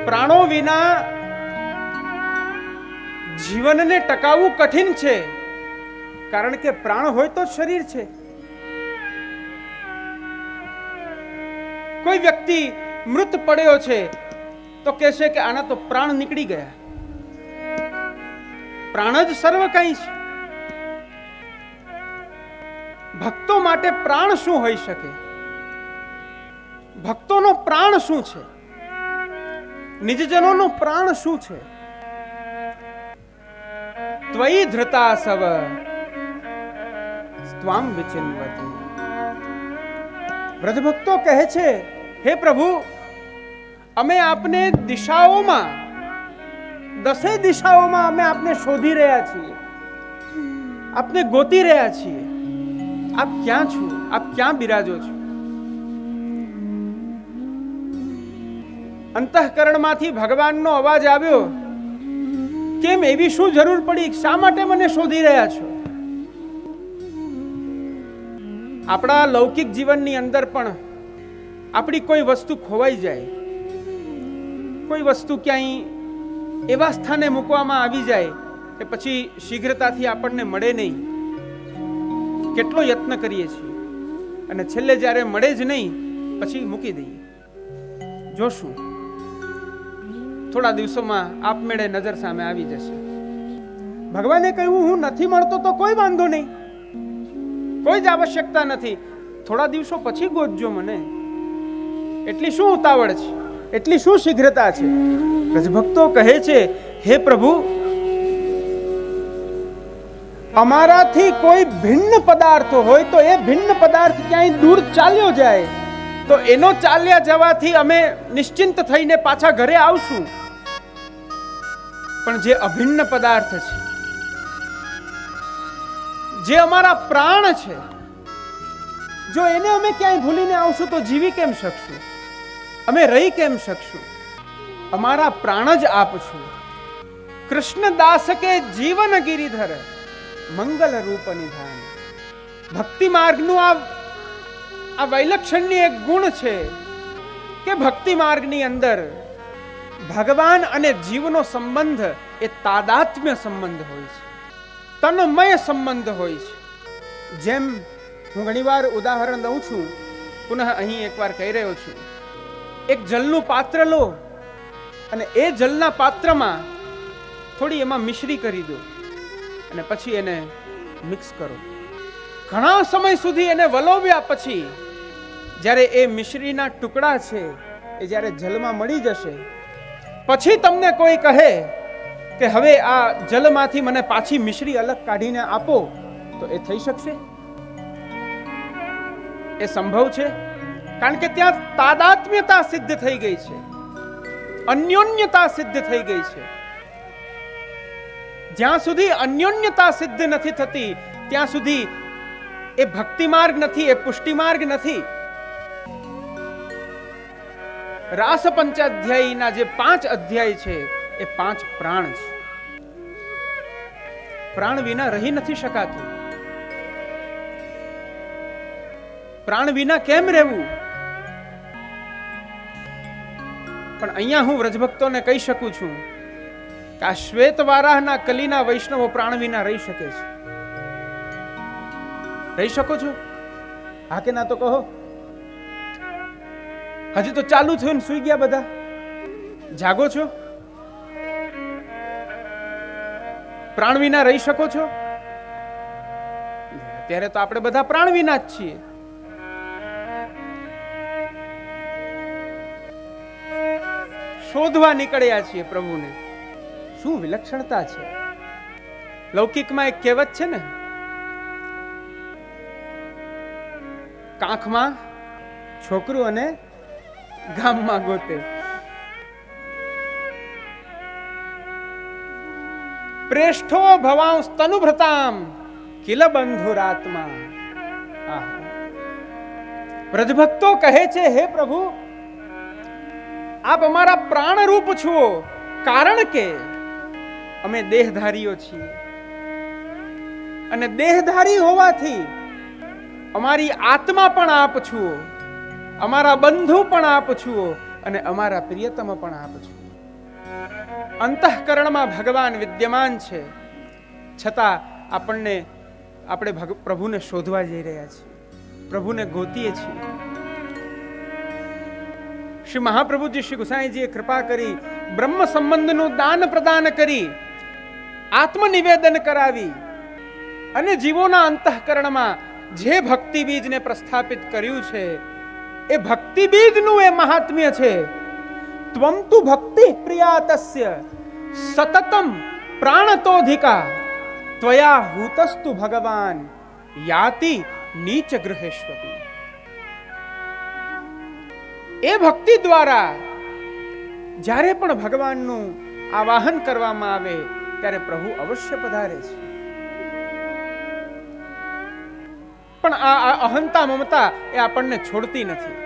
પ્રાણો વિના જીવનને ટકાવવું કઠિન છે, કારણ કે પ્રાણ હોય તો શરીર છે. કોઈ વ્યક્તિ મૃત પડ્યો છે તો કહેશે કે આના તો પ્રાણ નીકળી ગયા. પ્રાણ જ સર્વ કંઈ છે. ભક્તો માટે પ્રાણ શું હોઈ શકે? ભક્તોનો પ્રાણ શું છે? નિજજનોનો પ્રાણ શું છે? ત્વયી ધૃતા સવ સ્ત્વામ વિચિન્વતિ. વ્રજભક્તો કહે છે, હે પ્રભુ, અમે આપને દિશાઓમાં, 10 દિશાઓમાં અમે આપને શોધી રહ્યા છીએ, આપને ગોતી રહ્યા છીએ. આપ ક્યાં છો? આપ ક્યાં બિરાજો છો? અંતઃકરણમાંથી ભગવાનનો અવાજ આવ્યો, કેમ એવી શું જરૂર પડી? શા માટે મને શોધી રહ્યા છો? આપણા લૌકિક જીવનની અંદર પણ આપણી કોઈ વસ્તુ ખોવાઈ જાય, કોઈ વસ્તુ ક્યાંય એવા સ્થાને મૂકવામાં આવી જાય કે પછી શીઘ્રતાથી આપણને મળે નહીં. કેટલો યત્ન કરીએ છીએ અને છેલ્લે જ્યારે મળે જ નહીં પછી મૂકી દઈએ. જોશું થોડા દિવસોમાં આપમેળે નજર સામે આવી જશે. ભગવાને કહ્યું, હું નથી મળતો તો કોઈ વાંધો નહીં, કોઈ જ આવશ્યકતા નથી, થોડા દિવસો પછી ગોતજો મને. એટલી શું ઉતાવળ છે? એટલી શું શીઘ્રતા છે? રજભક્તો કહે છે, હે પ્રભુ, અમારાથી કોઈ ભિન્ન પદાર્થ હોય તો એ ભિન્ન પદાર્થ ક્યાંય દૂર ચાલ્યો જાય તો એનો ચાલ્યા જવાથી અમે નિશ્ચિંત થઈને પાછા ઘરે આવશું. પણ જે અભિન્ન પદાર્થ છે, જે અમારા પ્રાણ છે, જો એને અમે ક્યાંય ભૂલીને આવશું તો જીવી કેમ શકશું? અમે રહી કેમ શકશું? અમારા પ્રાણ જ આપ છો. કૃષ્ણદાસ કે જીવન ગિરિધર મંગલ રૂપ નિધાન. ભક્તિ માર્ગનું આ વૈલક્ષણ્ય એક ગુણ છે કે ભક્તિ માર્ગની અંદર ભગવાન અને જીવનો સંબંધ એ તાદાત્મ્ય સંબંધ હોય છે, તન્મય સંબંધ હોય છે. જેમ હું ઘણીવાર ઉદાહરણ દઉં છું, પુનઃ અહીં એકવાર કહી રહ્યો છું. એક જલનું પાત્ર લો અને એ જલના પાત્રમાં થોડી એમાં મિશ્રી કરી દો અને પછી એને મિક્સ કરો. ઘણા સમય સુધી એને વલોવ્યા પછી જ્યારે એ મિશ્રીના ટુકડા છે એ જ્યારે જલમાં મળી જશે, પછી તમને કોઈ કહે કે હવે આ જલમાંથી મને પાછી મિશ્રી અલગ કાઢીને આપો, તો એ થઈ શકશે? એ સંભવ છે? કારણ કે ત્યાં તાદાત્મ્યતા સિદ્ધ થઈ ગઈ છે, અન્યોન્યતા સિદ્ધ થઈ ગઈ છે. જ્યાં સુધી અન્યોન્યતા સિદ્ધ નથી થતી ત્યાં સુધી એ ભક્તિ માર્ગ નથી, એ પુષ્ટિ માર્ગ નથી. રાસ પંચાધ્યાયીના જે 5 અધ્યાય છે એ 5 પ્રાણ છે. પ્રાણ વિના રહી નથી શકાતું. પ્રાણ વિના કેમ રહેવું? પણ અહીંયા હું વ્રજભક્તોને કહી શકું છું કે આ શ્વેત વારાહના કલીના વૈષ્ણવો પ્રાણ વિના રહી શકે છે. રહી શકો છો? હા કે ના તો કહો. હજી તો ચાલુ થયું ને સુઈ ગયા બધા. જાગો છો? પ્રાણ વિના રહી શકો છો? અત્યારે તો આપણે બધા પ્રાણ વિના જ છીએ. શોધવા નીકળ્યા છીએ પ્રભુને. શું વિલક્ષણતા છે! લૌકિકમાં એક કહેવત છે ને, કાંખમાં છોકરું અને ગામમાં ગોતે. પ્રેષ્ઠો ભવાંસ તનુભ્રતામ કિલ બંધુરાત્મા. વ્રજભક્તો કહે છે, હે પ્રભુ, આપ અમારા પ્રાણરૂપ છો, કારણ કે અમે દેહધારીઓ છીએ અને દેહધારી હોવાથી અમારી આત્મા પણ આપ છો, અમારા બંધુ પણ આપ છો અને અમારા પ્રિયતમ પણ આપ છો. અંતઃકરણમાં ભગવાન વિદ્યમાન છે, છતાં આપણે પ્રભુને શોધવા જઈ રહ્યા છીએ, પ્રભુને ગોતીએ છીએ. શ્રી મહાપ્રભુજી શ્રી ગુસાઈજીએ કૃપા કરી બ્રહ્મ સંબંધનું દાન પ્રદાન કરી, આત્મનિવેદન કરાવી અને જીવોના અંતઃકરણમાં જે ભક્તિ બીજને પ્રસ્થાપિત કર્યું છે એ ભક્તિ બીજનું એ મહાત્મ્ય છે. ત્વમ તુ ભક્તિ પ્રિયા તસ્ય સતતમ પ્રાણતોધિકા ત્વયા હૂતસ્તુ ભગવાન યાતિ નીચ ગૃહેશ્વતી. એ ભક્તિ દ્વારા જ્યારે પણ ભગવાનનું આવાહન કરવામાં આવે ત્યારે પ્રભુ અવશ્ય પધારે છે. પણ આ અહંતા મમતા એ આપણને છોડતી નથી.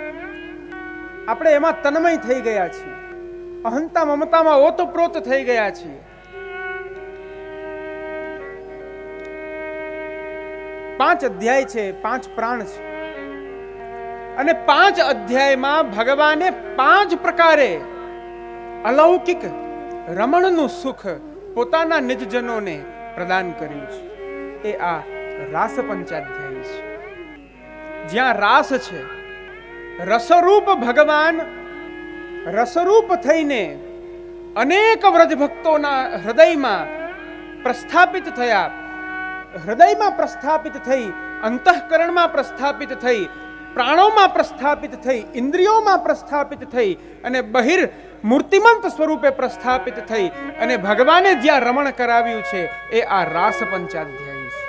આપણે એમાં તન્મય થઈ ગયા છીએ, અહંતા મમતામાં ઓતપ્રોત થઈ ગયા છીએ. 5 અધ્યાય છે, 5 પ્રાણ છે અને 5 અધ્યાયમાં ભગવાને 5 પ્રકારે અલૌકિક રમણનું સુખ પોતાના નિજજનોને પ્રદાન કર્યું છે. એ આ રાસ પંચાધ્યાય છે, જ્યાં રાસ છે. રસરૂપ ભગવાન રસરૂપ થઈને અનેક વ્રજ ભક્તોના હૃદયમાં પ્રસ્થાપિત થયા, હૃદયમાં પ્રસ્થાપિત થઈ, અંતઃકરણમાં પ્રસ્થાપિત થઈ, પ્રાણોમાં પ્રસ્થાપિત થઈ, ઇન્દ્રિયોમાં પ્રસ્થાપિત થઈ અને બહિર મૂર્તિમંત સ્વરૂપે પ્રસ્થાપિત થઈ અને ભગવાને જ્યાં રમણ કરાવ્યું છે એ આ રાસ પંચાધ્યાય છે.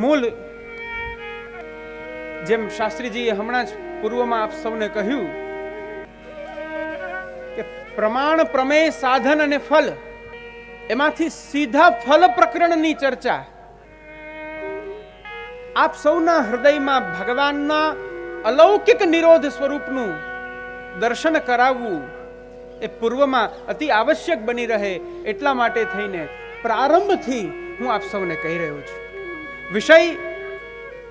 મૂળ જેમ શાસ્ત્રીજીએ હમણાં જ પૂર્વમાં આપ સૌને કહ્યું કે પ્રમાણ, પ્રમેય, સાધન અને ફલ, એમાંથી સીધા ફલ પ્રકરણની ચર્ચા. આપ સૌના હૃદયમાં ભગવાનના અલૌકિક નિરોધ સ્વરૂપનું દર્શન કરાવવું એ પૂર્વમાં અતિ આવશ્યક બની રહે એટલા માટે થઈને પ્રારંભથી હું આપ સૌને કહી રહ્યો છું. વિષય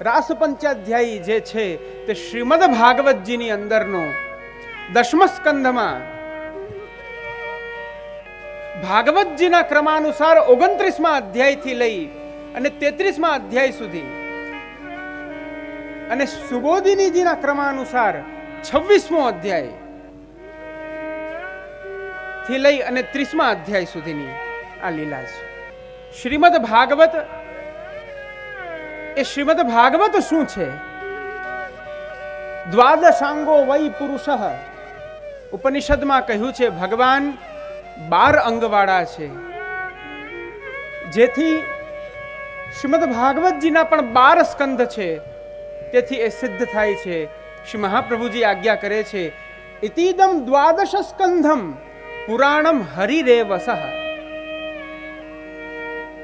રાસ પંચાધ્યાયી જે છે તે શ્રીમદ ભાગવતજીની અંદરનો 10મ સ્કંધમાં ભાગવતજીના ક્રમાનુસાર 29મા અધ્યાયથી લઈ અને 33મા અધ્યાય સુધી અને સુબોધિનીજીના ક્રમાનુસાર 26મો અધ્યાય થી લઈ અને 30મા અધ્યાય સુધીની આ લીલા છે. શ્રીમદ ભાગવત એ શ્રીમદ ભાગવત શું છે? દ્વાદશાંગો વૈ પુરુષ. ઉપનિષદમાં કહ્યું છે ભગવાન 12 અંગવાળા છે, જેથી શ્રીમદ ભાગવતજીના પણ 12 સ્કંધ છે. તેથી એ સિદ્ધ થાય છે. શ્રી મહાપ્રભુજી આજ્ઞા કરે છે ઇતિદમ દ્વાદશ સ્કંધમ પુરાણમ હરિરેવસઃ.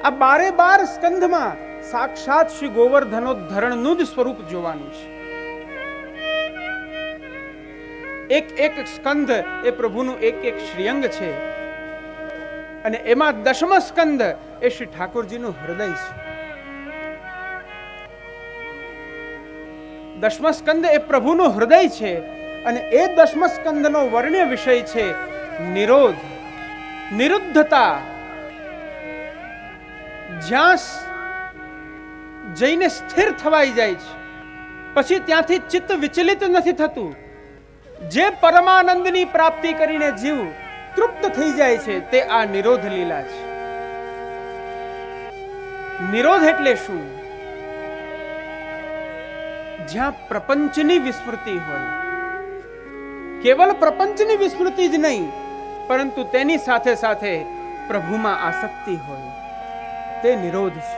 આ 12 સ્કંધમાં સાક્ષાત શ્રી ગોવર્ધનોદ્ધરણનું જ સ્વરૂપ જોવાનું છે. એક સ્કંધ એ પ્રભુનું એક શ્રીઅંગ છે અને એમાં 10મ સ્કંદ એ શ્રી ઠાકોરજીનું હૃદય છે. 10મ સ્કંદ એ પ્રભુનું હૃદય છે અને એ 10મ સ્કંદનો વર્ણ્ય વિષય છે નિરોધ, નિરુદ્ધતા. જ્યાં જઈને સ્થિર થવાઈ જાય છે, પછી ત્યાંથી ચિત્ત વિચલિત નથી થતું. જે પરમાનંદની પ્રાપ્તિ કરીને જીવ તૃપ્ત થઈ જાય છે તે આ નિરોધ લીલા છે. નિરોધ એટલે શું? જ્યાં પ્રપંચની વિસ્મૃતિ હોય, કેવલ પ્રપંચની વિસ્મૃતિ જ નહીં પરંતુ તેની સાથે સાથે પ્રભુમાં આસક્તિ હોય, તે નિરોધ છે.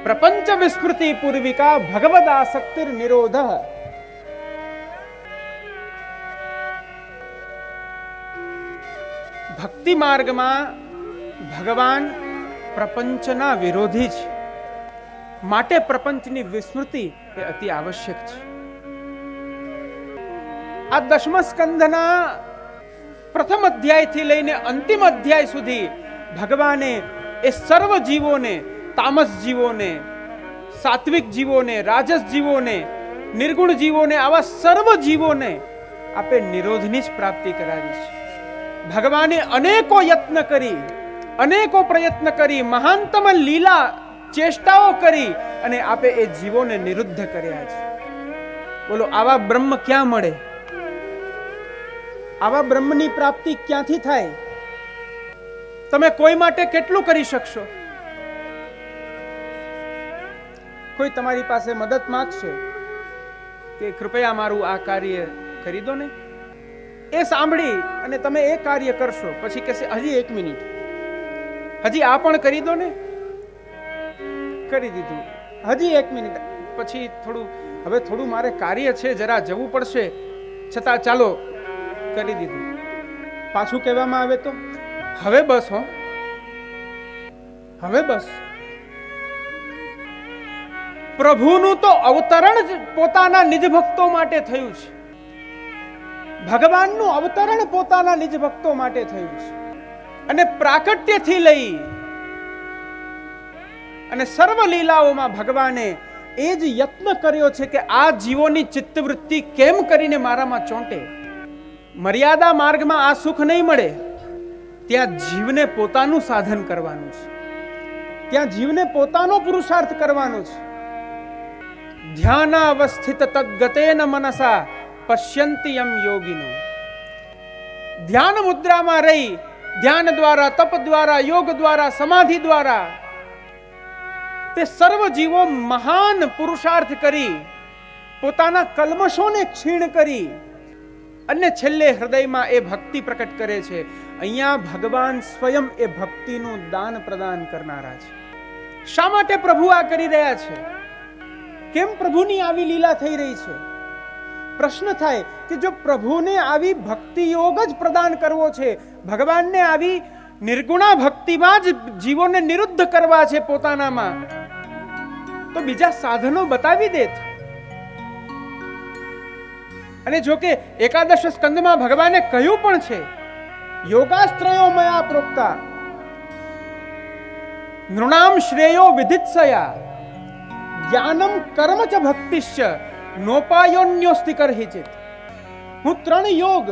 પ્રપંચ વિસ્મૃતિ પૂર્વિકા ભગવદ આસક્તિર નિરોધ. ભક્તિ માર્ગમાં ભગવાન પ્રપંચના વિરોધી છે, માટે પ્રપંચની વિસ્મૃતિ એ અતિ આવશ્યક છે. આ 10મા સ્કંધના પ્રથમ અધ્યાયથી લઈને અંતિમ અધ્યાય સુધી ભગવાને એ સર્વ જીવોને, તામસ જીવોને, સાત્વિક જીવોને, રાજસ જીવોને, નિર્ગુણ જીવોને, આવા સર્વ જીવોને આપે નિરોધની જ પ્રાપ્તિ કરાવી છે. ભગવાને અનેકો યત્ન કરી, અનેકો પ્રયત્ન કરી, મહાનતમ લીલા ચેષ્ટાઓ કરી અને આપે એ જીવોને નિરુદ્ધ કર્યા છે. બોલો, આવા બ્રહ્મ ક્યાં મળે? આવા બ્રહ્મની પ્રાપ્તિ ક્યાંથી થાય? તમે કોઈ માટે કેટલું કરી શકશો? કોઈ તમારી પાસે મદદ માંગશે કે કૃપયા મારું આ કાર્ય કરી દો ને, એ સાંભળી અને તમે એ કાર્ય કરશો, પછી કહેશે હજી 1 મિનિટ, હજી આ પણ કરી દો ને. કરી દીધું. હજી 1 મિનિટ, પછી હવે થોડું મારે કાર્ય છે, જરા જવું પડશે, છતાં ચાલો કરી દીધું. પાછું કહેવામાં આવે તો હવે બસ, હવે બસ. પ્રભુનું તો અવતરણ જ પોતાના નિજ ભક્તો માટે થયું છે. ભગવાનનું અવતરણ પોતાના નિજ ભક્તો માટે થયું છે. અને પ્રાકટ્યથી લઈ અને સર્વ લીલાઓમાં ભગવાને એ જ યત્ન કર્યો છે કે આ જીવોની ચિત્તવૃત્તિ કેમ કરીને મારામાં ચોંટે. મર્યાદા માર્ગમાં આ સુખ નહીં મળે. ત્યાં જીવને પોતાનું સાધન કરવાનું છે, ત્યાં જીવને પોતાનો પુરુષાર્થ કરવાનો છે. ધ્યાનાવસ્થિત તદ્ગતેન મનસા પશ્યંતિ યમ યોગિનો. ધ્યાન મુદ્રામાં રહી, ધ્યાન દ્વારા, તપ દ્વારા, યોગ દ્વારા, સમાધિ દ્વારા તે સર્વ જીવો મહાન પુરુષાર્થ કરી પોતાના કલ્મશોને ક્ષીણ કરી અને છેલ્લે હૃદયમાં એ ભક્તિ પ્રકટ કરે છે. અહીંયા ભગવાન સ્વયં એ ભક્તિનું દાન પ્રદાન કરનારા છે. શા માટે પ્રભુ આ કરી રહ્યા છે? કેમ પ્રભુની આવી લીલા થઈ રહી છે? પ્રશ્ન થાય કે જો પ્રભુને આવી ભક્તિ યોગ જ પ્રદાન કરવો છે, ભગવાનને આવી નિર્ગુણા ભક્તિમાં જ જીવોને નિરુદ્ધ કરવા છે પોતાનામાં, તો બીજા સાધનો બતાવી દેત. અને જો કે એકાદશ સ્કંદમાં ભગવાને કહ્યું પણ છે, યોગાસ્ત્રયો મયા પ્રોક્તા નૃણામ શ્રેયો વિદિત્સયા જ્ઞાનમ કર્મ ચ ભક્તિશ્ચ નોપાયોન્યોસ્તિ કરહિચિત. હું 3 યોગ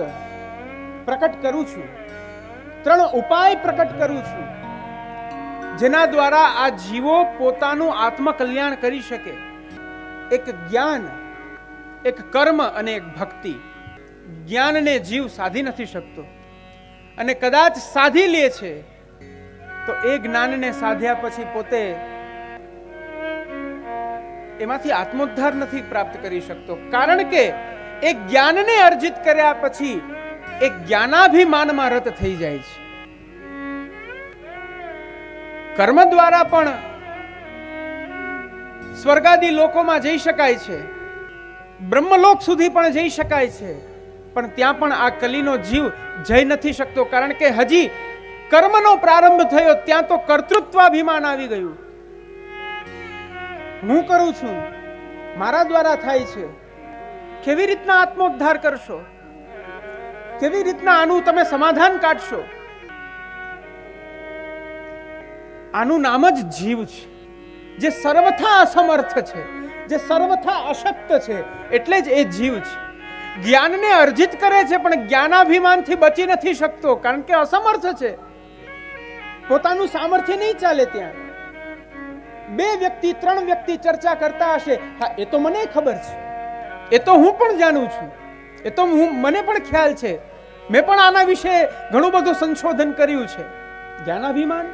પ્રકટ કરું છું, 3 ઉપાય પ્રકટ કરું છું, જેના દ્વારા આ જીવો પોતાનું આત્મકલ્યાણ કરી શકે. એક જ્ઞાન, એક કર્મ અને એક ભક્તિ. જ્ઞાનને જીવ સાધી નથી શકતો, અને કદાચ સાધી લે છે તો એ જ્ઞાનને સાધ્યા પછી પોતે એમાંથી આત્મોદ્ધાર નથી પ્રાપ્ત કરી શકતો. કારણ કે એ જ્ઞાનને અર્જિત કર્યા પછી એ જ્ઞાનાભિમાનમાં રત થઈ જાય છે. કર્મ દ્વારા પણ સ્વર્ગાદી લોકોમાં જઈ શકાય છે, બ્રહ્મલોક સુધી પણ જઈ શકાય છે, પણ ત્યાં પણ આ કલીનો જીવ જઈ નથી શકતો. કારણ કે હજી કર્મનો પ્રારંભ થયો, ત્યાં તો કર્તૃત્વાભિમાન આવી ગયું. હું કરું છું, મારા દ્વારા થાય છે. કેવી રીતના આત્મોદ્ધાર કરશો? કેવી રીતના આનું તમે સમાધાન કાઢશો? આનું નામ જ જીવ છે, જે સર્વથા અસમર્થ છે, જે સર્વથા અશક્ત છે. એટલે જ એ જીવ છે. જ્ઞાનને અર્જિત કરે છે, પણ જ્ઞાનાભિમાનથી બચી નથી શકતો, કારણ કે અસમર્થ છે. પોતાનું સામર્થ્ય નહીં ચાલે. ત્યાં 2 વ્યક્તિ 3 વ્યક્તિ ચર્ચા કરતા હશે, હા એ તો મને ખબર છે, એ તો હું પણ જાણું છું, એ તો મને પણ ખ્યાલ છે, મેં પણ આના વિશે ઘણું બધું સંશોધન કર્યું છે. જ્ઞાનાભિમાન.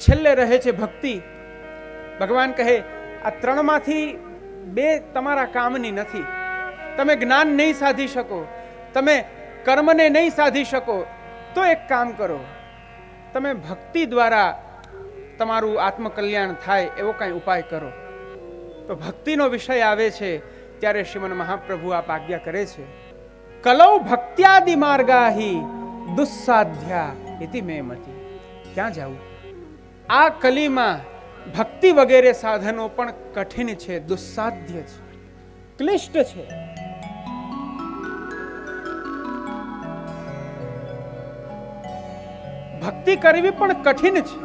છેલ્લે રહે છે ભક્તિ. ભગવાન કહે આ 3 માંથી 2 તમારા કામની નથી. તમે જ્ઞાન નહીં સાધી શકો, તમે કર્મને નહીં સાધી શકો, તો એક કામ કરો, તમે ભક્તિ દ્વારા તમારું આત્મકલ્યાણ થાય એવો કઈ ઉપાય કરો. તો ભક્તિનો વિષય આવે છે ત્યારે શ્રીમન મહાપ્રભુ આપ આજ્ઞા કરે છે, કલૌ ભક્ત્યાદિ માર્ગાહી દુસ્સાધ્યા ઇતિ મે મતિ. ક્યાં જાવું? આ કલીમાં ભક્તિ વગેરે સાધનો પણ કઠિન છે, દુસ્સાધ્ય છે, ક્લિષ્ટ છે. ભક્તિ કરવી પણ કઠિન છે.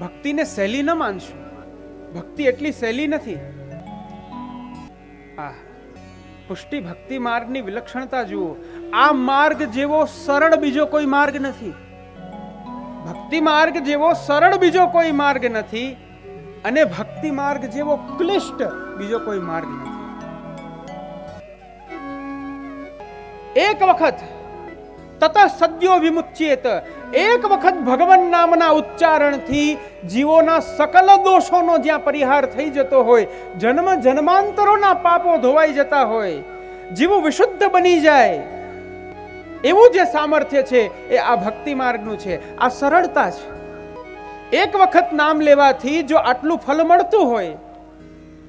ભક્તિને સહેલી ન માનશો. ભક્તિ એટલી સહેલી નથી. પુષ્ટિ ભક્તિ માર્ગની વિલક્ષણતા જુઓ. આ માર્ગ જેવો સરળ બીજો કોઈ માર્ગ નથી. ભક્તિ માર્ગ જેવો સરળ બીજો કોઈ માર્ગ નથી, અને ભક્તિ માર્ગ જેવો ક્લિષ્ટ બીજો કોઈ માર્ગ નથી. એક વખત તત સદ્યો વિમુચ્યેત, એક વખત ભગવાન નામના ઉચ્ચારણથી જીવોના સકલ દોષોનો જ્યાં પરિહાર થઈ જતો હોય, જન્મ જન્માંતરોના પાપો ધોવાઈ જતા હોય, જીવો વિશુદ્ધ બની જાય, એવું જે સામર્થ્ય છે એ આ ભક્તિ માર્ગનું છે. આ સરળતા છે. એક વખત નામ લેવાથી જો આટલું ફળ મળતું હોય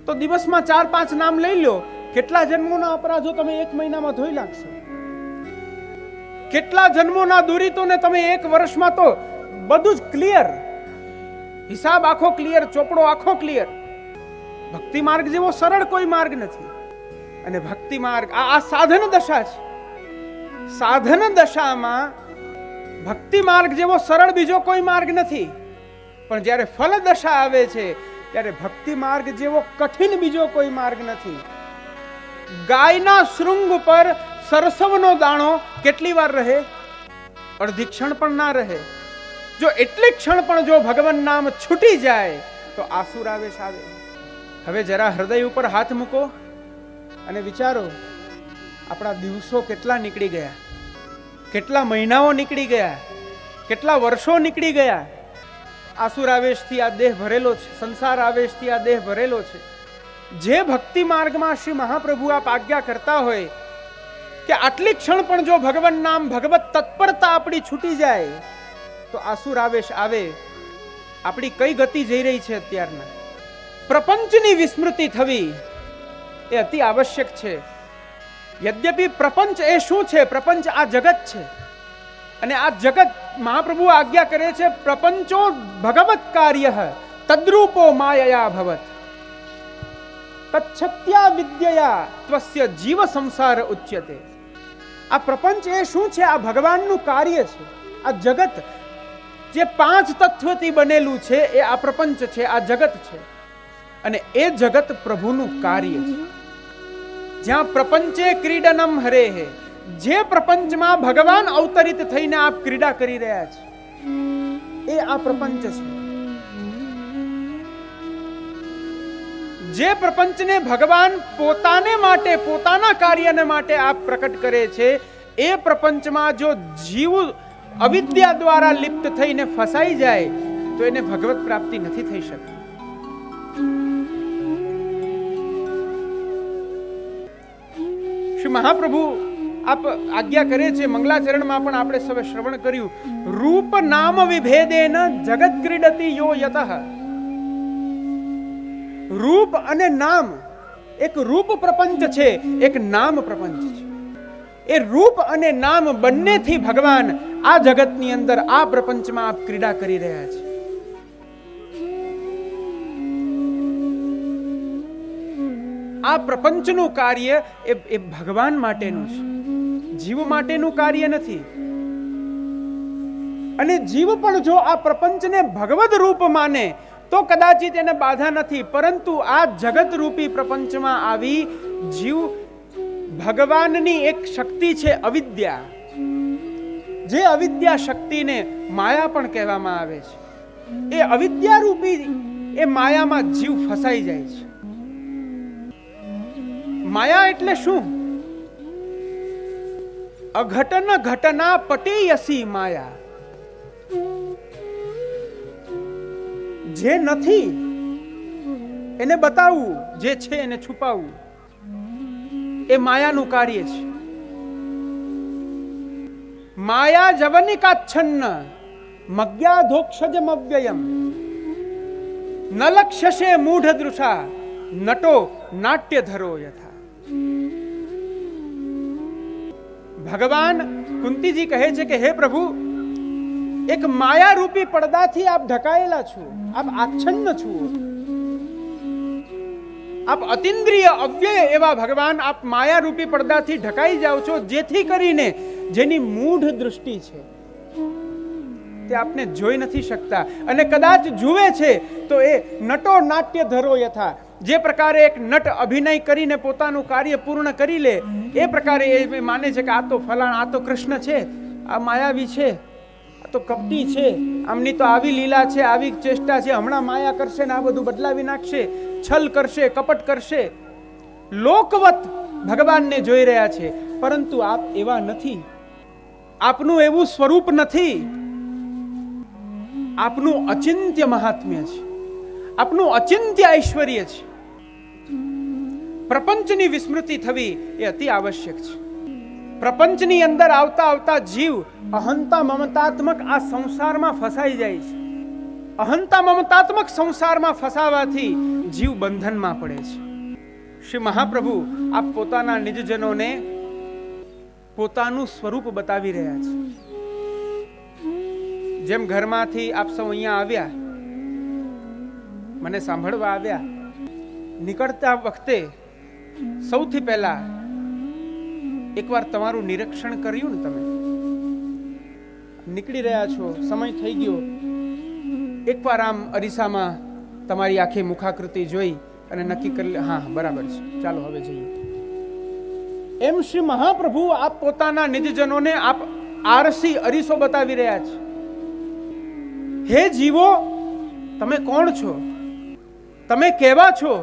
તો દિવસમાં 4-5 નામ લઈ લો. કેટલા જન્મોના અપરાધો તમે એક મહિનામાં ધોઈ નાખશો? કેટલા જન્મોના દુરિતોને તમે એક વર્ષમાં તો બધું જ ક્લિયર, હિસાબ આખો ક્લિયર, ચોપડો આખો ક્લિયર. ભક્તિ માર્ગ જેવો સરળ કોઈ માર્ગ નથી. અને ભક્તિ માર્ગ આ સાધન દશા છે. સાધન દશામાં ભક્તિ માર્ગ જેવો સરળ બીજો કોઈ માર્ગ નથી. પણ જ્યારે ફલ દશા આવે છે ત્યારે ભક્તિ માર્ગ જેવો કઠિન બીજો કોઈ માર્ગ નથી. ગાયના શૃંગ પર સરસવનો દાણો કેટલી વાર રહે? અડધી ક્ષણ પણ ના રહે. જો એટલી ક્ષણ પણ જો ભગવાન નામ છૂટી જાય તો આસુરાવેશ આવે. હવે જરા હૃદય ઉપર હાથ મૂકો અને વિચારો, આપણા દિવસો કેટલા નીકળી ગયા, કેટલા મહિનાઓ નીકળી ગયા, કેટલા વર્ષો નીકળી ગયા. આસુરાવેશથી આ દેહ ભરેલો છે, સંસાર આવેશથી આ દેહ ભરેલો છે. જે ભક્તિ માર્ગમાં શ્રી મહાપ્રભુ આપ આજ્ઞા કરતા હોય કે આટલી ક્ષણ પણ જો ભગવાન નામ, ભગવત તત્પરતા આપણી છૂટી જાય તો આસુરાવેશ આવે. આપણી કઈ ગતિ જઈ રહી છે અત્યારના? પ્રપંચની વિસ્મૃતિ થવી એ અતિ આવશ્યક છે. યદ્યપિ પ્રપંચ એ શું છે? પ્રપંચ આ જગત છે. અને આ જગત મહાપ્રભુ આજ્ઞા કરે છે, પ્રપંચો ભગવત કાર્ય તદ્રૂપો માયયા ભવત તચ્છત્યા વિદ્યયા ત્વસ્ય જીવ સંસાર ઉચ્યતે. આ પ્રપંચ એ શું છે? આ ભગવાનનું કાર્ય છે. આ જગત જે 5 તત્વથી બનેલું છે એ આ પ્રપંચ છે, આ જગત છે. અને એ જગત પ્રભુનું કાર્ય છે. જ્યાં પ્રપંચે ક્રીડનમ હરેહે, જે પ્રપંચમાં ભગવાન અવતરિત થઈને આપ ક્રીડા કરી રહ્યા છે એ આ પ્રપંચ છે. જે પ્રપંચને ભગવાન પોતાને માટે, પોતાના કાર્યને માટે આપ પ્રકટ કરે છે, એ પ્રપંચમાં જો જીવ અવિદ્યા દ્વારા લિપ્ત થઈને ફસાઈ જાય તો એને ભગવત પ્રાપ્તિ નથી થઈ શકતી. શ્રી મહાપ્રભુ આપ આજ્ઞા કરે છે, મંગલાચરણમાં પણ આપણે સૌએ શ્રવણ કર્યું, રૂપ નામ વિભેદેન જગત ક્રીડતિ યો યતઃ. રૂપ અને નામ, એક રૂપ પ્રપંચ છે, એક નામ પ્રપંચ છે. એ રૂપ અને નામ બંનેથી ભગવાન આ જગતની અંદર, આ પ્રપંચમાં આપ ક્રીડા કરી રહ્યા છે. આ પ્રપંચનું કાર્ય એ ભગવાન માટેનું છે, જીવ માટેનું કાર્ય નથી. અને જીવ પણ જો આ પ્રપંચને ભગવદ રૂપ માને તો કદાચિત એને બાધા નથી. પરંતુ આ જગત રૂપી પ્રપંચમાં આવી જીવ ભગવાનની એક શક્તિ છે અવિદ્યા, જે અવિદ્યા શક્તિને માયા પણ કહેવામાં આવે છે. એ અવિદ્યા રૂપી એ માયામાં જીવ ફસાઈ જાય છે. માયા એટલે શું? અઘટન ઘટના પટેયસી માયા. જે નથી એને બતાવવું, જે છે એને છુપાવવું, એ માયાનું કાર્ય છે. માયા જવનિકાચ્છન્ન મજ્ઞાધોક્ષજમવ્યયમ ન લક્ષ્યસે મૂઢ દૃષા નટો નાટ્યધરો યથા. ભગવાન કુંતીજી કહે છે કે હે પ્રભુ, એક માયા રૂપી પડદાથી આપ ઢકાયેલા છો, આપ આચ્છન્ન છો. આપ અતિન્દ્રિય અવ્યય એવા ભગવાન આપ માયા રૂપી પડદાથી ઢકાઈ જાઓ છો, જેથી કરીને જેની મૂઢ દૃષ્ટિ છે, તે આપને જોઈ નથી શકતા, અને કદાચ જુએ છે તો એ નટો નાટ્ય ધરો યથા, જે પ્રકારે એક નટ અભિનય કરીને પોતાનું કાર્ય પૂર્ણ કરી લે એ પ્રકારે એ માને છે કે આ તો ફલાણ, આ તો કૃષ્ણ છે, આ માયાવી છે, આ તો કપટી છે, આમની તો આવી લીલા છે, આવી ચેષ્ટા છે, હમણાં માયા કરશે ને આ બધું બદલાવી નાખશે, છલ કરશે, કપટ કરશે. લોકવત ભગવાનને જોઈ રહ્યા છે, પરંતુ આપ એવા નથી. આપનું એવું સ્વરૂપ નથી. આપનું અચિંત્ય મહાત્મ્ય છે, આપનું અચિંત્ય ઐશ્વર્ય છે. પ્રપંચની વિસ્મૃતિ થવી એ અતિ આવશ્યક છે. પ્રપંચની અંદર આવતા આવતા જીવ અહંતા મમતાત્મક આ સંસારમાં ફસાઈ જાય છે. અહંતા મમતાત્મક સંસારમાં ફસાવાથી જીવ બંધનમાં પડે છે. શ્રી મહાપ્રભુ આપ પોતાના નિજજનોને પોતાનું સ્વરૂપ બતાવી રહ્યા છે. જેમ ઘરમાંથી આપ સૌ અહીંયા આવ્યા, મને સાંભળવા આવ્યા, નીકળતા વખતે સૌથી પહેલા એકવાર તમારું નિરીક્ષણ કર્યું ને, તમે નીકળી રહ્યા છો, સમય થઈ ગયો, એકવાર આમ અરીસામાં તમારી આખી મુખાકૃતિ જોઈ અને નક્કી કરી, હા બરાબર છે, ચાલો હવે જઈએ. એમ શ્રી મહાપ્રભુ આપ પોતાના નિજજનોને આપ આરસી અરીસો બતાવી રહ્યા છે. હે જીવો, તમે કોણ છો? તમે કેવા છો?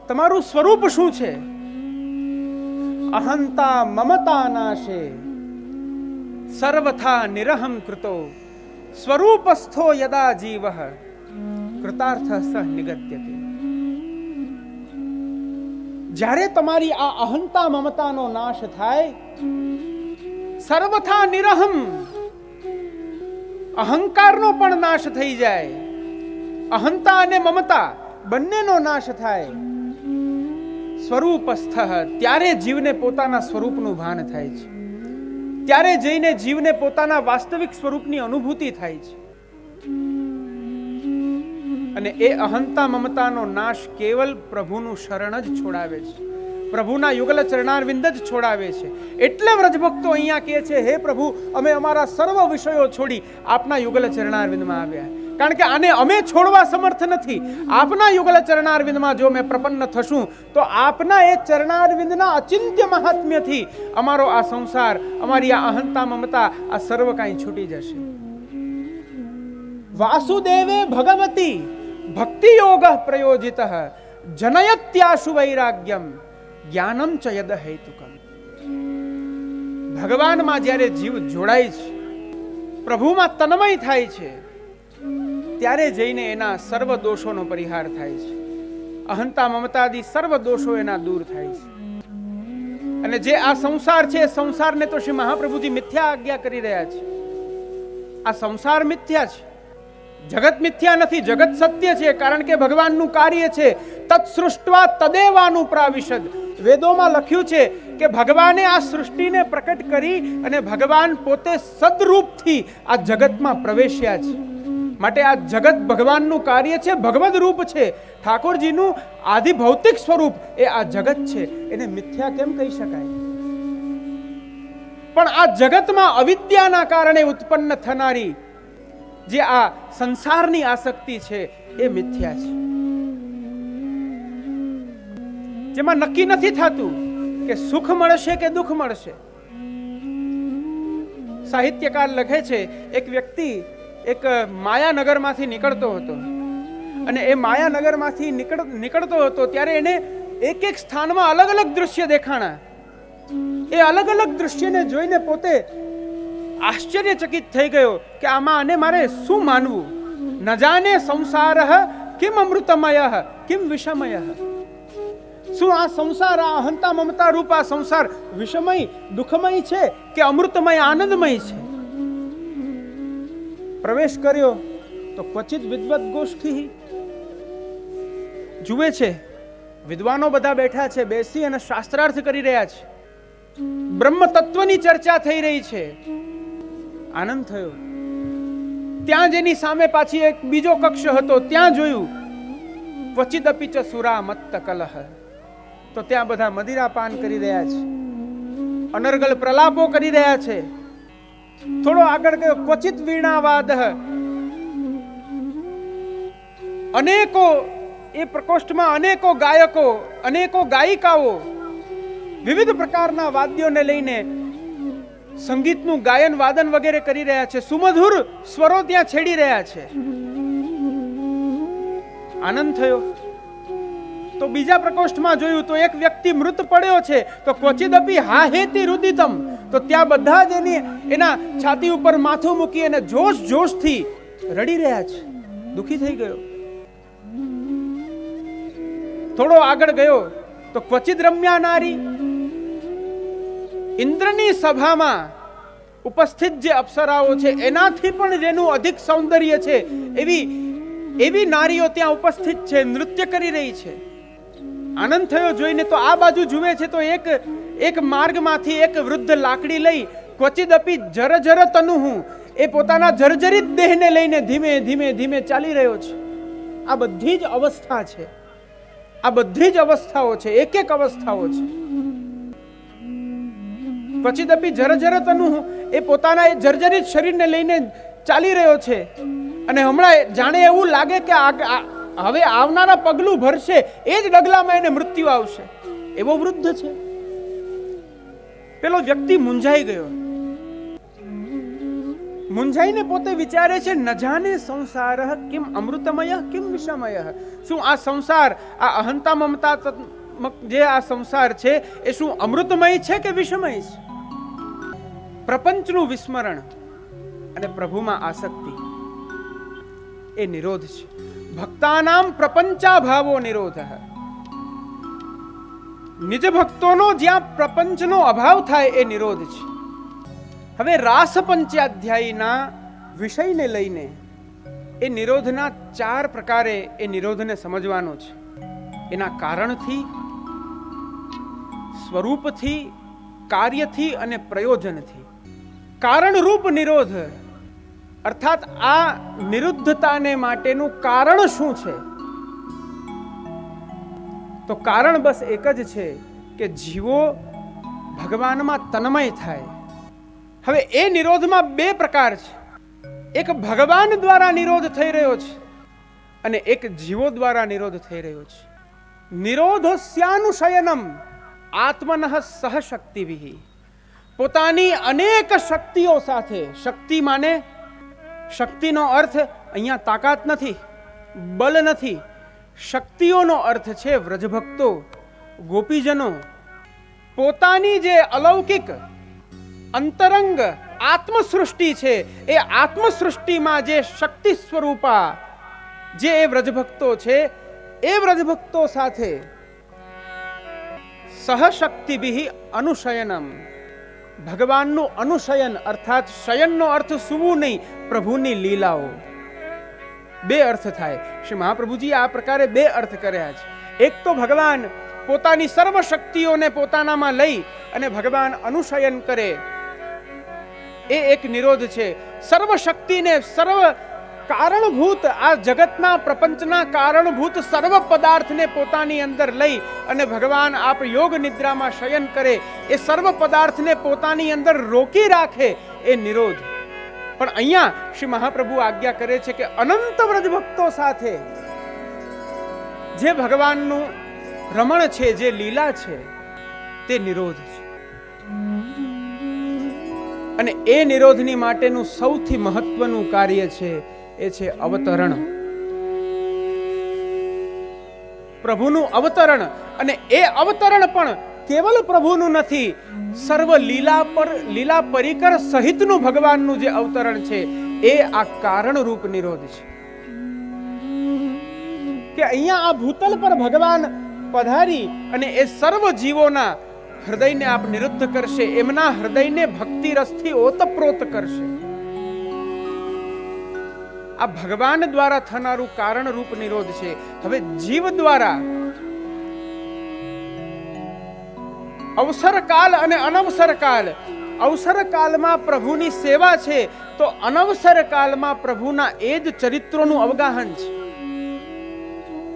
તમારું સ્વરૂપ શું છે? અહંતા મમતા નાશે સર્વથા નિરહમ કૃતો સ્વરૂપસ્થો યદા જીવઃ કૃતાર્થ સહ નિગત્યતે. જ્યારે તમારી આ અહંતા મમતાનો નાશ થાય, સર્વથા નિરહમ, અહંકારનો પણ નાશ થઈ જાય, અહંતા અને મમતા બંનેનો નાશ થાય, સ્વરૂપસ્થ, ત્યારે જીવને પોતાના સ્વરૂપનું ભાન થાય છે. ત્યારે જઈને જીવને પોતાના વાસ્તવિક સ્વરૂપની અનુભૂતિ થાય છે. અને એ અહંતા મમતાનો નાશ કેવલ પ્રભુનું શરણ જ છોડાવે છે, પ્રભુના યુગલ ચરણારવિંદ જ છોડાવે છે. એટલે વ્રજભક્તો અહીંયા કહે છે, હે પ્રભુ, અમે અમારા સર્વ વિષયો છોડી આપના યુગલ ચરણારવિંદમાં આવ્યા, કારણ કે આને અમે છોડવા સમર્થ નથી. આપના યુગલ ચરણારવિંદમાં જો મેં પ્રપન્ન થશું તો આપના એ ચરણારવિંદના અચિંત્ય મહાત્મ્યથી અમારો આ સંસાર, અમારી આ અહંતા મમતા, આ સર્વ કાંઈ છૂટી જશે. વાસુદેવે ભગવતી ભક્તિ યોગ પ્રયોજિત જનયત્યાશુ વૈરાગ્યમ જ્ઞાનમ ચ યદ હેતુકમ. ભગવાનમાં જ્યારે જીવ જોડાય છે, પ્રભુમાં તન્મય થાય છે, ત્યારે જઈને એના સર્વ દોષોનો પરિહાર થાય છે. અહંતા મમતાદી સર્વ દોષો એના દૂર થાય છે. અને જે આ સંસાર છે, સંસારને તો શ્રી મહાપ્રભુજી મિથ્યા આજ્ઞા કરી રહ્યા છે. આ સંસાર મિથ્યા છે, જગત મિથ્યા નથી, જગત સત્ય છે. કારણ કે ભગવાનનું કાર્ય છે તત્સૃષ્ટવા તદેવાનું પ્રાવિશદ. વેદોમાં લખ્યું છે કે ભગવાને આ સૃષ્ટિને પ્રકટ કરી અને ભગવાન પોતે સદરૂપથી આ જગતમાં પ્રવેશ્યા છે. માટે આ જગત ભગવાનનું કાર્ય છે, ભગવદ રૂપ છે. ઠાકોરજીનું આદિ ભૌતિક સ્વરૂપ એ આ જગત છે. એને મિથ્યા કેમ કહી શકાય? પણ આ જગતમાં અવિદ્યાના કારણે ઉત્પન્ન થનારી જે આ સંસારની આસક્તિ છે એ મિથ્યા છે, જેમાં નક્કી નથી થતું કે સુખ મળશે કે દુઃખ મળશે. સાહિત્યકાર લખે છે, એક વ્યક્તિ એક માયાનગરમાંથી નીકળતો હતો, અને એ માયાનગરમાંથી નીકળતો હતો ત્યારે એને એક એક સ્થાનમાં અલગ અલગ દૃશ્ય દેખાણા. એ અલગ અલગ દૃશ્યને જોઈને પોતે આશ્ચર્યચકિત થઈ ગયો કે આમાં આને મારે શું માનવું? ન જાને સંસાર કિમ અમૃતમય કિમ વિષમય. શું આ સંસાર, આ અહંતા મમતા રૂપ આ સંસાર વિષમય દુઃખમય છે કે અમૃતમય આનંદમય છે? પ્રવેશ કર્યો તો ક્વચિત વિદ્વત ગોષ્ઠી જુએ છે, વિદ્વાનો બધા બેઠા છે, બેસી અને શાસ્ત્રાર્થ કરી રહ્યા છે, બ્રહ્મ તત્વની ચર્ચા થઈ રહી છે. આનંદ થયો. ત્યાં જેની સામે પાછી એક બીજો કક્ષ હતો, ત્યાં જોયું ક્વચિદપી ચ સુરા મત્ત કલહ. તો ત્યાં બધા મદિરા પાન કરી રહ્યા છે, અનર્ગલ પ્રલાપો કરી રહ્યા છે. થોડો આગળ ગયો, ક્વચિત વીણાવાદ અનેકો એ પ્રકોષ્ઠમાં અનેકો ગાયકો, અનેકો ગાયિકાઓ વિવિધ પ્રકારના વાદ્યોને લઈને સંગીતનું ગાયન વાદન વગેરે કરી રહ્યા છે. સુમધુર સ્વરો ત્યાં છેડી રહ્યા છે. આનંદ થયો. તો બીજા પ્રકોષ્ઠમાં જોયું તો એક વ્યક્તિ મૃત પડ્યો છે. તો ક્વચિદપી હાહેતિ રુદિતમ, તો ત્યાં બધા જ એના છાતી ઉપર માથું મૂકી અને જોશથી રડી રહ્યા છે. દુખી થઈ ગયો. થોડો આગળ ગયો તો ક્વચિદ રમ્યા નારી, ઇન્દ્રની સભામાં ઉપસ્થિત જે અપ્સરાઓ છે એનાથી પણ જેનું અધિક સૌંદર્ય છે એવી નારીઓ ત્યાં ઉપસ્થિત છે, નૃત્ય કરી રહી છે. આનંદ થયો જોઈને. તો આ બાજુ જુએ છે તો એક માર્ગમાંથી એક વૃદ્ધ લાકડી લઈ ક્વચિદપી જરજર તનુહુ, એ પોતાના જર્જરિત દેહને લઈને ધીમે ધીમે ધીમે ચાલી રહ્યો છે. આ બધી જ અવસ્થા છે. આ બધી જ અવસ્થાઓ છે. એક એક અવસ્થાઓ છે. ક્વચિદપી જરજર તનુહુ, એ પોતાના એ જર્જરિત શરીરને લઈને ચાલી રહ્યો છે. અને હમણાં જાણે એવું લાગે કે હવે આવનારા પગલું ભરશે એ જ ડગલામાં એને મૃત્યુ આવશે. એવો વૃદ્ધ છે. પેલો વ્યક્તિ મૂંઝાઈ ગયો. મૂંઝાઈને પોતે વિચારે છે, ન જાને સંસાર કિમ અમૃતમય કિમ વિષમય. શું આ સંસાર, આ અહંતા મમતા જે આ સંસાર છે એ શું અમૃતમય છે કે વિષમય છે? પ્રપંચનું વિસ્મરણ અને પ્રભુમાં આસક્તિ એ નિરોધ છે. ભક્તાનામ પ્રપંચા ભાવો નિરોધ. નિજ ભક્તોનો જ્યાં પ્રપંચનો અભાવ થાય એ નિરોધ છે. હવે રાસ પંચાધ્યાયીના વિષયને લઈને એ નિરોધના 4 પ્રકારે એ નિરોધને સમજવાનો છે. એના કારણથી, સ્વરૂપથી, કાર્યથી અને પ્રયોજનથી. કારણરૂપ નિરોધ અર્થાત આ નિરુદ્ધતાને માટેનું કારણ શું છે? તો કારણ બસ એક જ છે કે જીવો ભગવાનમાં તન્મય થાય. હવે એ નિરોધમાં 2 પ્રકાર છે. એક ભગવાન દ્વારા નિરોધ થઈ રહ્યો છે અને એક જીવો દ્વારા નિરોધ થઈ રહ્યો છે. નિરોધસ્યાનુશયનમ આત્મનઃ સહ શક્તિભિઃ. પોતાની અનેક શક્તિઓ સાથે. શક્તિ માને, શક્તિનો અર્થ અહીંયા તાકાત નથી, બલ નથી. શક્તિઓનો અર્થ છે વ્રજભક્તો, ગોપીજનો. પોતાની જે અલૌકિક અંતરંગ આત્મસૃષ્ટિ છે એ આત્મસૃષ્ટિમાં જે શક્તિ સ્વરૂપા જે એ વ્રજભક્તો છે એ વ્રજભક્તો સાથે સહશક્તિભિઃ અનુશયનમ. ભગવાનનું અનુશયન અર્થાત શયનનો અર્થ સૂવું નહીં, પ્રભુની લીલાઓ. 2 અર્થ થાય. શ્રી મહાપ્રભુજી આ પ્રકારે 2 અર્થ કર્યા છે. એક તો ભગવાન પોતાની સર્વ શક્તિઓને પોતાનામાં લઈ અને ભગવાન અનુશયન કરે એ એક નિરોધ છે. સર્વ શક્તિને, સર્વ કારણભૂત, આ જગતના પ્રપંચના કારણભૂત સર્વ પદાર્થને પોતાની અંદર લઈ અને ભગવાન આપ યોગ નિદ્રામાં શયન કરે, એ સર્વ પદાર્થને પોતાની અંદર રોકી રાખે એ નિરોધ. પણ અહીંયા શ્રી મહાપ્રભુ આજ્ઞા કરે છે કે અનંત વ્રજ ભક્તો સાથે જે ભગવાનનું રમણ છે, જે લીલા છે તે નિરોધ છે. અને એ નિરોધની માટેનું સૌથી મહત્વનું કાર્ય છે એ છે અવતરણ. પ્રભુનું અવતરણ. અને એ અવતરણ પણ કેવલ પ્રભુનું નથી, સર્વ લીલા પરિકર સહિતનું ભગવાનનું જે અવતરણ છે એ આ કારણ રૂપ નિરોધ છે. કે અહીંયા આ ભૂતલ પર ભગવાન પધારી અને એ સર્વ જીવોના હૃદયને આપ નિરુદ્ધ કરશે, એમના હૃદયને ભક્તિ રસથી ઓતપ્રોત કરશે. આ ભગવાન દ્વારા થનારું કારણ રૂપ નિરોધ છે. હવે જીવ દ્વારા અવસર કાલ અને અનવસર કાલ. અવસર કાલમાં પ્રભુની સેવા છે તો અનવસર કાલમાં પ્રભુના એ જ ચરિત્રોનું અવગાહન છે.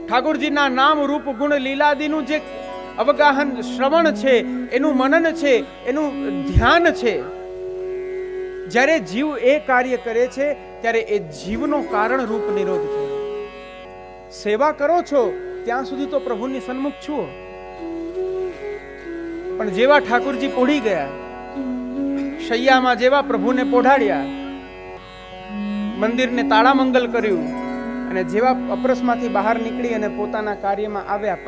ઠાકોરજીના નામ રૂપ ગુણ લીલાદીનું જે અવગાહન, શ્રવણ છે, એનું મનન છે, એનું ધ્યાન છે. જ્યારે જીવ એ કાર્ય કરે છે ત્યારે એ જીવનો કારણ રૂપ નિરોધ છે. સેવા કરો છો ત્યાં સુધી તો પ્રભુની સન્મુખ છો, પણ જેવા ઠાકુરજી પોઢી ગયા, શૈયામાં જેવા પ્રભુને પોઢાડ્યા, મંદિરને તાળામંગલ કર્યું અને જેવા અપરસમાંથી બહાર નીકળી અને પોતાના કાર્યમાં આવ્યા,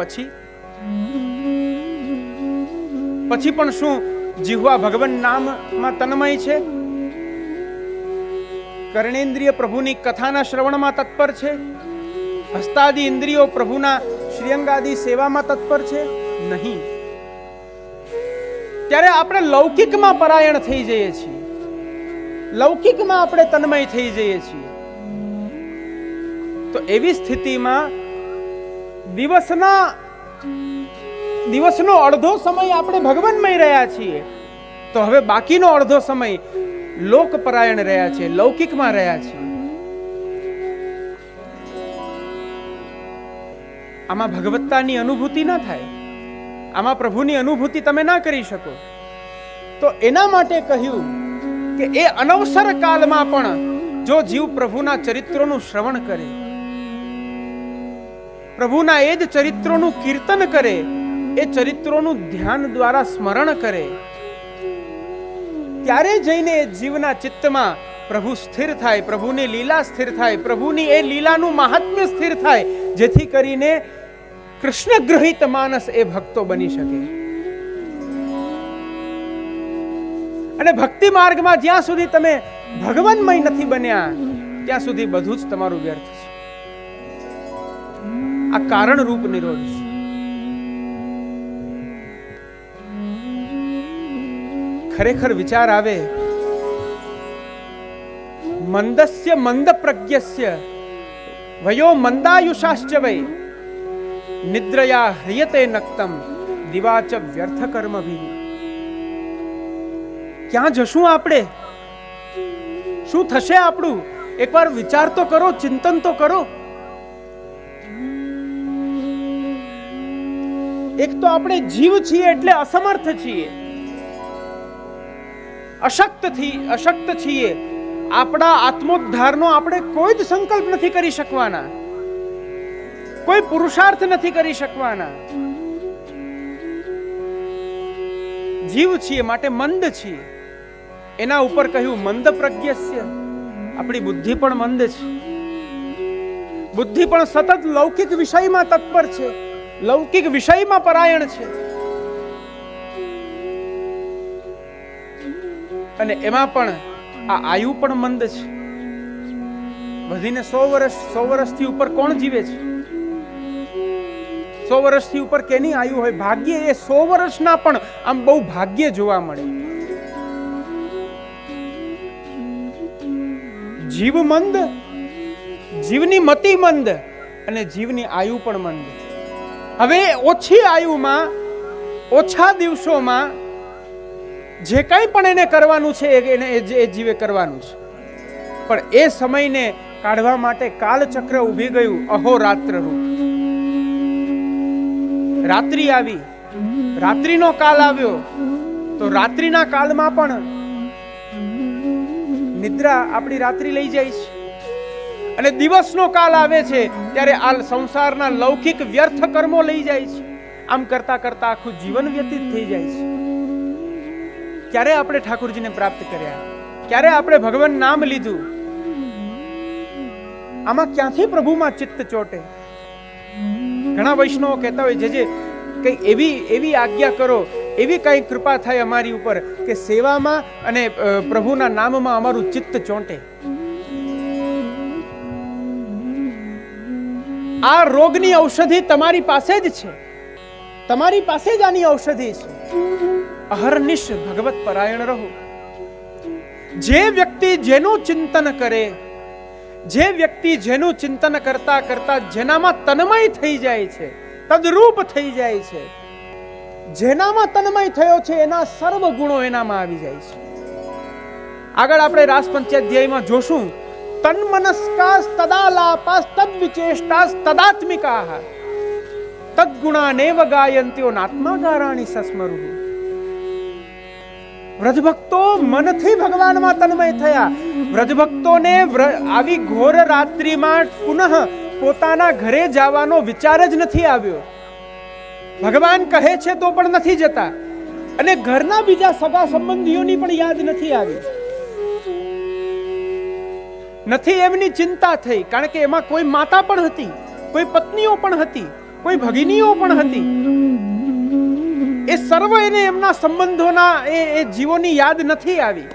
પછી પણ શું જીહવા ભગવાન નામમાં તન્મય છે? કર્ણેન્દ્રિય પ્રભુની કથાના શ્રવણમાં તત્પર છે? હસ્તાદિ ઇન્દ્રિયો પ્રભુના શ્રીઅંગાદિ સેવામાં તત્પર છે? નહીં. ત્યારે આપણે લૌકિકમાં પરાયણ થઈ જઈએ છીએ, લૌકિકમાં આપણે તન્મય થઈ જઈએ છીએ. તો એવી સ્થિતિમાં દિવસનો અડધો સમય આપણે ભગવાનમય રહ્યા છીએ, તો હવે બાકીનો અડધો સમય લોકપરાયણ રહ્યા છે, લૌકિકમાં રહ્યા છે. આમાં ભગવત્તાની અનુભૂતિ ના થાય, આમાં પ્રભુની અનુભૂતિ તમે ના કરી શકો. તો એના માટે કહ્યું કે એ અનવસર કાલમાં પણ જો જીવ પ્રભુના ચરિત્રોનું શ્રવણ કરે, પ્રભુના એ જ ચરિત્રોનું કીર્તન કરે, એ ચરિત્રોનું ધ્યાન દ્વારા સ્મરણ કરે, ત્યારે જઈને જીવના ચિત્તમાં પ્રભુ સ્થિર થાય, પ્રભુની લીલા સ્થિર થાય, પ્રભુની એ લીલાનું મહાત્મ્ય સ્થિર થાય, જેથી કરીને કૃષ્ણ ગ્રહિત માનસ એ ભક્તો બની શકે. અને ભક્તિ માર્ગમાં જ્યાં સુધી તમે ભગવાનમય નથી બન્યા, ત્યાં સુધી બધું જ તમારું વ્યર્થ છે. આ કારણ રૂપ નિરોધ છે. ખરેખર વિચાર આવે, મંદસ્ય મંદ પ્રજ્ઞસ્ય વયો મંદાયુષાશ્ચ વૈ નિદ્રયા હ્રિયતે નક્તમ દિવાચ વ્યર્થ કર્મભિ. ક્યાં જશું આપણે? શું થશે આપણું? એકવાર વિચાર તો કરો, ચિંતન તો કરો. એક તો આપણે જીવ છીએ એટલે અસમર્થ છીએ, અશક્ત છીએ. આપણા આત્મોદ્ધારનો આપણે કોઈ જ સંકલ્પ નથી કરી શકવાના, કોઈ પુરુષાર્થ નથી કરી શકવાના. જીવ છીએ માટે મંદ છીએ. એના ઉપર કહ્યું મંદ પ્રજ્ઞસ્ય. આપણી બુદ્ધિ પણ મંદ છે, બુદ્ધિ પણ સતત લૌકિક વિષયમાં તત્પર છે, લૌકિક વિષયમાં પરાયણ છે. અને એમાં પણ આ આયુ પણ મંદ છે. વધીને 100 વર્ષથી ઉપર કોણ જીવે છે? 100 વર્ષથી ઉપર કેની આયુ હોય? ભાગ્ય એ 100 વર્ષના પણ આમ બહુ ભાગ્ય જોવા મળે. જીવ મંદ, જીવની મતિ મંદ અને જીવની આયુ પણ મંદ. હવે ઓછી આયુમાં, ઓછા દિવસોમાં જે કંઈ પણ એને કરવાનું છે એ જીવે કરવાનું છે, પણ એ સમયને કાઢવા માટે કાલચક્ર ઊભી ગયું અહોરાત્ર રૂપ. રાત્રિ આવી, રાત્રિનો કાલ આવ્યો, તો રાત્રિના કાલમાં પણ નિદ્રા આપણી રાત્રિ લઈ જાય છે. અને દિવસનો કાલ આવે છે ત્યારે આ સંસારના લૌકિક વ્યર્થ કર્મો લઈ જાય છે. આમ કરતા કરતા આખું જીવન વ્યતીત થઈ જાય છે. ક્યારે આપણે ઠાકુરજીને પ્રાપ્ત કર્યા? ક્યારે આપણે ભગવાન નામ લીધું? આમાં ક્યાંથી પ્રભુમાં ચિત્ત ચોટે? ઘણા વૈષ્ણવો કહેતા હોય જે કઈ એવી આજ્ઞા કરો, એવી કઈ કૃપા થાય અમારી ઉપર કે સેવામાં અને પ્રભુના નામમાં અમારું ચિત્ત ચોંટે. આ રોગની ઔષધિ તમારી પાસે જ છે, તમારી પાસે જ આની ઔષધિ છે. અહર્નિશ ભગવત પરાયણ રહો. જે વ્યક્તિ જેનું ચિંતન કરે, જે વ્યક્તિ જેનું ચિંતન કરતા કરતા જેનામાં તન્મય થઈ જાય છે, તદરૂપ થઈ જાય છે, જેનામાં તન્મય થયો છે એના સર્વ ગુણો એનામાં આવી જાય છે. આગળ આપણે રાસ પંચાધ્યાયમાં જોશું, તન્મનસ્કાસ તદાલાપાસ તદ્વિચેષ્ટાસ તદાત્મિકાહ તદ્ગુણાનેવ ગાયન્ત્યો નાત્માગારાણિ સસ્મરુઃ. વ્રજભક્તો મનથી ભગવાનમાં તન્મય થયા. વ્રજભક્તોને આવી ઘોર રાત્રિમાં પુનઃ પોતાના ઘરે જવાનો વિચાર જ નથી આવ્યો. ભગવાન કહે છે તો પણ નથી જતા, અને ઘરના બીજા સગા સંબંધીઓની પણ યાદ નથી આવી. નથી એમની ચિંતા થઈ, કારણ કે એમાં કોઈ માતા પણ હતી, કોઈ પત્નીઓ પણ હતી, કોઈ ભગિનીઓ પણ હતી. એ સર્વ એને એમના સંબંધોના એ જીવોની યાદ નથી આવી.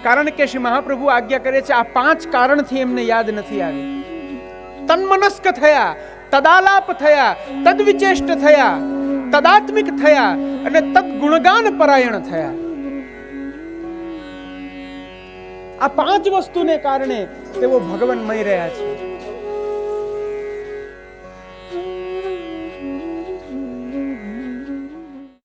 કારણ કે શ્રી મહાપ્રભુ આજ્ઞા કરે છે, આ 5 કારણથી એમને યાદ નથી આવી. તન્મનસ્ક થયા, તદાલાપ થયા, તદ્વિચેષ્ટ થયા, તદાત્મિક થયા અને તદ ગુણગાન પરાયણ થયા. આ 5 વસ્તુને કારણે તેઓ ભગવાનમય રહ્યા છે.